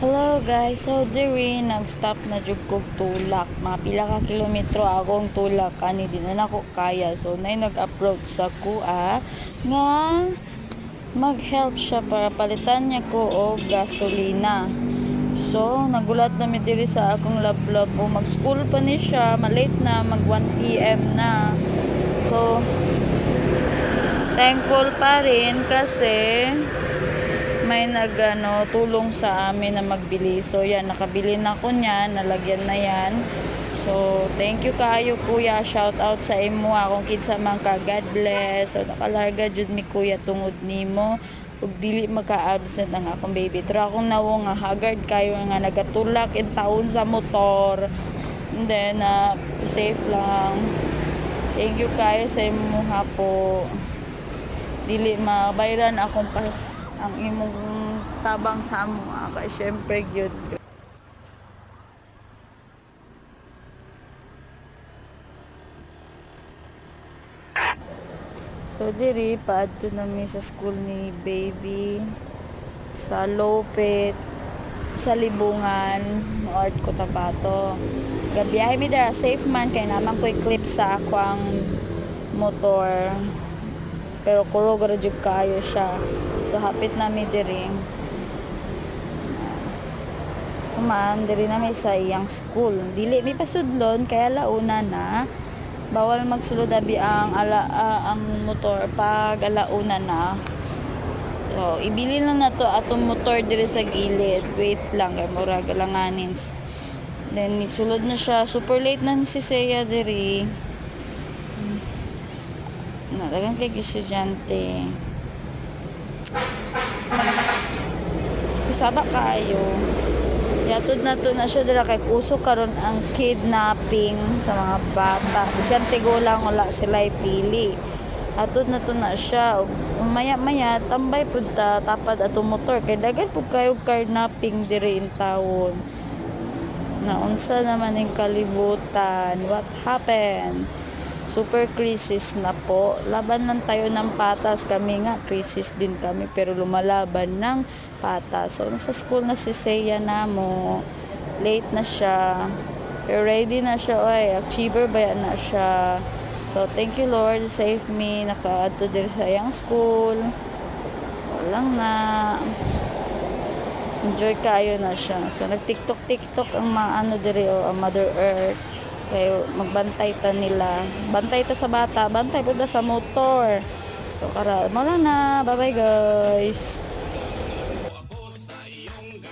Hello guys, so diri nag-stop na jud kog tulak. Mga pila ka kilometro akong tulak ani di na nako kaya. So nay nag-approach sa kuha nga mag-help siya para palitan niya ko og gasolina. So nagulat na mi diri sa akong love o mag-school pa ni siya, malate na, mag 1 PM na. So thankful pa rin kasi may tulong sa amin na magbili. So yan, nakabili na ko niyan, nalagyan na yan. So thank you kayo kuya, shout out sa imo, akong kinsa man ka, God bless. So nakalarga jud mi kuya tungod nimo ug dili maka-absent ang akong baby. Pero akong nawo nga haggard kayo nga nagatulak in taon sa motor. And then safe lang. Thank you kayo sa imo po. Dili mabayran akong ang imong tabang sa amo kay syempre gyud. So diri paadto na mi sa school ni baby sa Lopet sa Libungan North Cotabato. Gabiyahe mi dira safe man kay naman ko clip sa ako ang motor. Pero kurog ra jud kayo siya. So hapit na mi diri. Kuman diri na mi sa iyang school. Dili mi pasudlon kaya launa na. Bawal magsulod abi ang motor pag alauna na. So ibili lang na to atong motor diri sa gilid. Wait lang kay murag alanganin. Then sulod na siya. Super late na ni si Seya diri. Nalagang kay estudyante. Sabak kaayo. Yatod na to na siya dira kay uso karon ang kidnapping sa mga bata. Bisan tigulang wala sila pili. Atod na to na siya. Maya-maya tambay pud ta tapad ato motor kay daghan pud kayo kidnapping diri in town. Naunsa naman yung kalibutan? What happened? Super crisis na po. Laban lang tayo ng patas. Kami nga, crisis din kami. Pero lumalaban ng patas. So, nasa school na si Seya na mo. Late na siya. Pero ready na siya. Oy, achiever ba yan na siya? So, thank you Lord. Save me. Naka-add din sa iyang school. Walang na. Enjoy kayo na siya. So, nag-tiktok ang mga diri o ang Mother Earth. Kayo magbantay ta nila, bantay ta sa bata, bantay po ta sa motor. So kara mo lang na, bye bye guys.